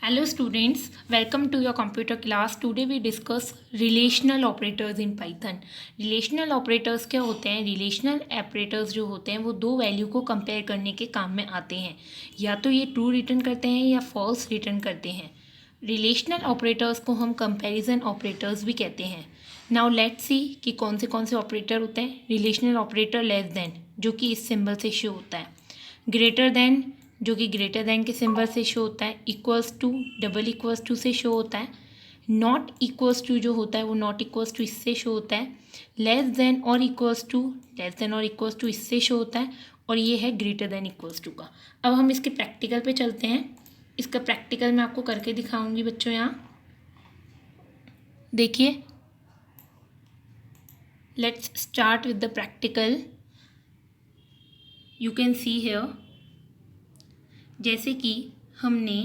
Hello students, welcome to your computer class. Today we discuss relational operators in Python. Relational operators क्या होते हैं? Relational operators जो होते हैं वो दो वैल्यू को कंपेयर करने के काम में आते हैं. या तो ये ट्रू रिटर्न करते हैं या फॉल्स रिटर्न करते हैं. रिलेशनल ऑपरेटर्स को हम कंपैरिजन ऑपरेटर्स भी कहते हैं. नाउ लेट्स सी कि कौन से ऑपरेटर होते हैं. रिलेशनल ऑपरेटर लेस देन, जो कि इस सिंबल से शो होता है. ग्रेटर देन, जो कि ग्रेटर देन के सिंबल से शो होता है. Equals to, double equals to से शो होता है. नॉट इक्वल्स टू जो होता है वो नॉट इक्वल्स टू इससे शो होता है. लेस देन और इक्वल्स टू, लेस देन और इक्वल्स टू इससे शो होता है. और ये है ग्रेटर देन इक्वल्स टू का. अब हम इसके प्रैक्टिकल पे चलते हैं. इसका प्रैक्टिकल मैं आपको करके दिखाऊंगी बच्चों. यहाँ देखिए, let's start with the practical. You can see here, जैसे कि हमने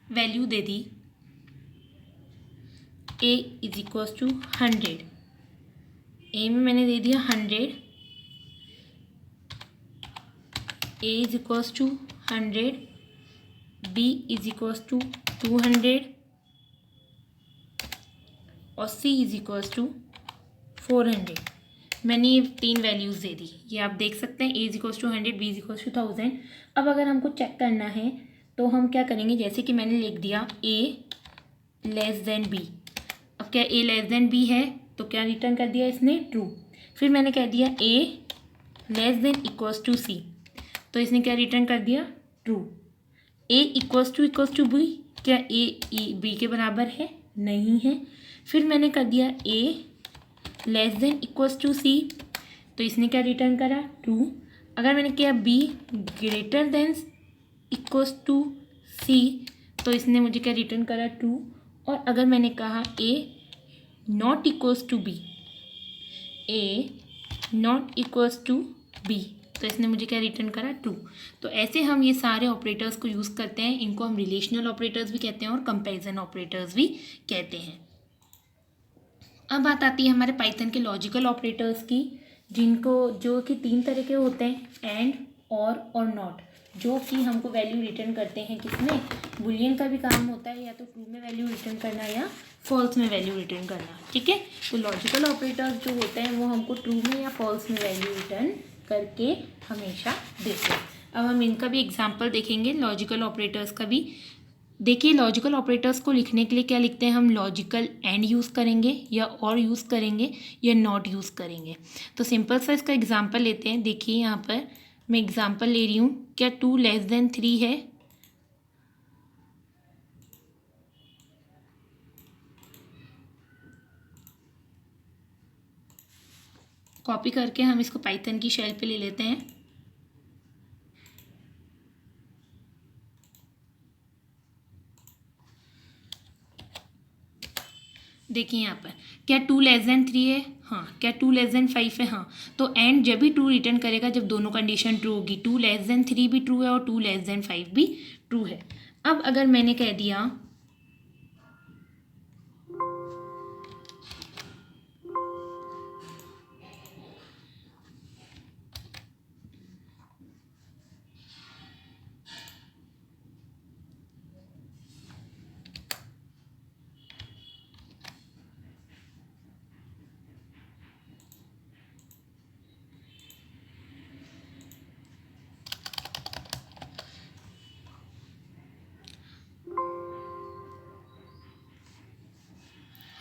वैल्यू दे दी a is equals to 100. a में मैंने दे दिया 100. a is equals to 100. b is equals to 200 और c इज इक्वल्स टू 400. मैंने ये 3 वैल्यूज़ दे दी. ये आप देख सकते हैं. a is equals to 100, b is equals to 1000. अब अगर हमको चेक करना है तो हम क्या करेंगे, जैसे कि मैंने लिख दिया a लेस देन b. अब क्या a लेस देन b है तो क्या रिटर्न कर दिया इसने, ट्रू. फिर मैंने कह दिया a less than equals to c, तो इसने क्या रिटर्न कर दिया, true. a equals to b, क्या a b के बराबर है, नहीं है. फिर मैंने कर दिया a less than equals to सी, तो इसने क्या रिटर्न करा, ट्रू. अगर मैंने किया b greater than equals to सी, तो इसने मुझे क्या रिटर्न करा, ट्रू. और अगर मैंने कहा a not equals to b, a not equals to b, तो इसने मुझे क्या रिटर्न करा, ट्रू. तो ऐसे हम ये सारे ऑपरेटर्स को यूज़ करते हैं. इनको हम रिलेशनल ऑपरेटर्स भी कहते हैं और कंपैरिजन ऑपरेटर्स भी कहते हैं. अब बात आती है हमारे पाइथन के लॉजिकल ऑपरेटर्स की, जो कि 3 तरह के होते हैं. एंड, और नॉट, जो कि हमको वैल्यू रिटर्न करते हैं. किसमें, बुलियन का भी काम होता है, या तो ट्रू में वैल्यू रिटर्न करना या फॉल्स में वैल्यू रिटर्न करना. ठीक है. तो लॉजिकल ऑपरेटर्स जो होते हैं वो हमको ट्रू में या फॉल्स में वैल्यू रिटर्न करके हमेशा देते हैं. अब हम इनका भी एग्जाम्पल देखेंगे, लॉजिकल ऑपरेटर्स का भी. देखिए, लॉजिकल ऑपरेटर्स को लिखने के लिए क्या लिखते हैं हम, लॉजिकल एंड यूज़ करेंगे या और यूज़ करेंगे या नॉट यूज़ करेंगे. तो सिंपल सा इसका एग्जांपल लेते हैं. देखिए यहाँ पर मैं एग्जांपल ले रही हूँ. क्या 2 लेस देन 3 है, कॉपी करके हम इसको पाइथन की शेल पे ले लेते हैं. देखिए यहाँ पर, क्या 2 लेस देन 3 है, हाँ. क्या 2 लेस देन 5 है, हाँ. तो एंड जब भी ट्रू रिटर्न करेगा जब दोनों कंडीशन ट्रू होगी. 2 लेस देन 3 भी ट्रू है और 2 लेस देन 5 भी ट्रू है. अब अगर मैंने कह दिया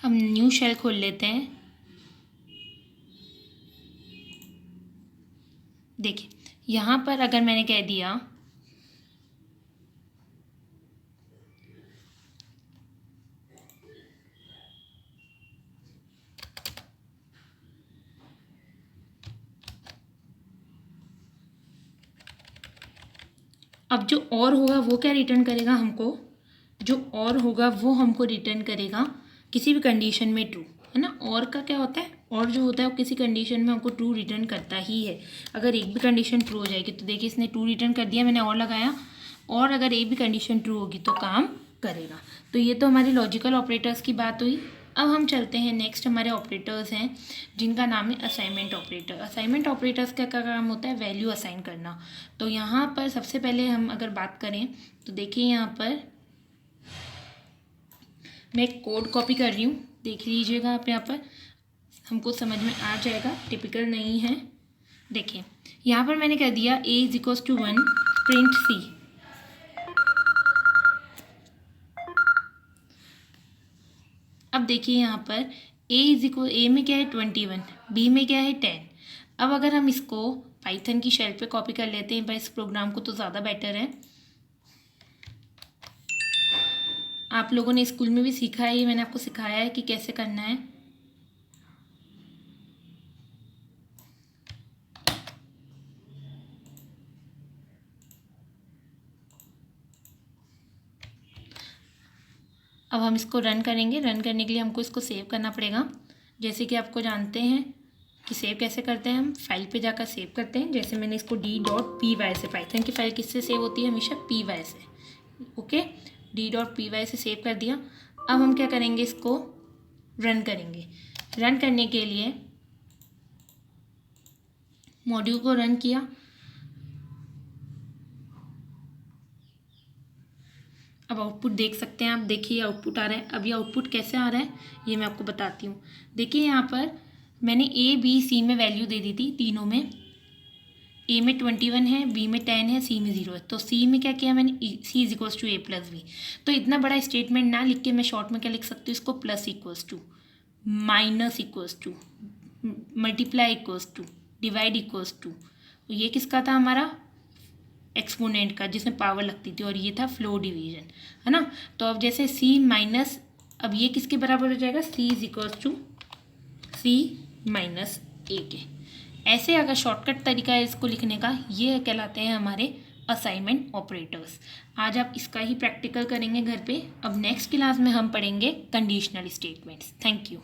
हम न्यू शेल खोल लेते हैं. देखिए यहाँ पर अगर मैंने कह दिया अब जो और होगा वो क्या रिटर्न करेगा हमको, जो और होगा वो हमको रिटर्न करेगा किसी भी कंडीशन में ट्रू, है ना. और का क्या होता है, और जो होता है वो किसी कंडीशन में हमको ट्रू रिटर्न करता ही है. अगर एक भी कंडीशन ट्रू हो जाएगी तो देखिए इसने ट्रू रिटर्न कर दिया, मैंने और लगाया, और अगर एक भी कंडीशन ट्रू होगी तो काम करेगा. तो ये तो हमारी लॉजिकल ऑपरेटर्स की बात हुई. अब हम चलते हैं नेक्स्ट, हमारे ऑपरेटर्स हैं जिनका नाम है असाइनमेंट ऑपरेटर। असाइनमेंट ऑपरेटर्स का क्या काम होता है? वैल्यू असाइन करना। तो यहाँ पर सबसे पहले हम अगर बात करें तो देखिए यहाँ पर मैं एक कोड कॉपी कर रही हूँ, देख लीजिएगा आप, यहाँ पर हमको समझ में आ जाएगा, टिपिकल नहीं है। देखिए यहाँ पर मैंने कह दिया a is equals to 1 print c। अब देखिए यहाँ पर a में क्या है 21, b में क्या है 10। अब अगर हम इसको पाइथन की शेल पे कॉपी कर लेते हैं भाई इस प्रोग्राम को, तो ज़्यादा बेटर है। आप लोगों ने स्कूल में भी सीखा है, ये मैंने आपको सिखाया है कि कैसे करना है। अब हम इसको रन करेंगे। रन करने के लिए हमको इसको सेव करना पड़ेगा। जैसे कि आपको जानते हैं कि सेव कैसे करते हैं, हम फाइल पे जाकर सेव करते हैं। जैसे मैंने इसको d.py से, पाइथन की फाइल किससे सेव होती है? हमेशा py से। ओके, d.py से सेव कर दिया। अब हम क्या करेंगे, इसको रन करेंगे। रन करने के लिए मॉड्यूल को रन किया। अब आउटपुट देख सकते हैं आप, देखिए आउटपुट आ रहा है। अब ये आउटपुट कैसे आ रहा है ये मैं आपको बताती हूँ। देखिए यहाँ पर मैंने a b c में वैल्यू दे दी थी, तीनों में। a में 21 है, b में 10 है, c में 0 है। तो c में क्या किया मैंने, c is equals to a plus b। तो इतना बड़ा स्टेटमेंट ना लिख के मैं शॉर्ट में क्या लिख सकती हूँ इसको, plus equals to, minus equals to, multiply equals to, divide equals to. ये किसका था? हमारा एक्सपोनेंट का, जिसमें पावर लगती थी, और ये था फ्लो डिवीजन, है ना। तो अब जैसे c माइनस, अब ये किसके बराबर हो जाएगा, c is equals to c minus a के। ऐसे अगर शॉर्टकट तरीका है इसको लिखने का, ये कहलाते हैं हमारे असाइनमेंट ऑपरेटर्स। आज आप इसका ही प्रैक्टिकल करेंगे घर पे। अब नेक्स्ट क्लास में हम पढ़ेंगे कंडीशनल स्टेटमेंट्स। Thank you.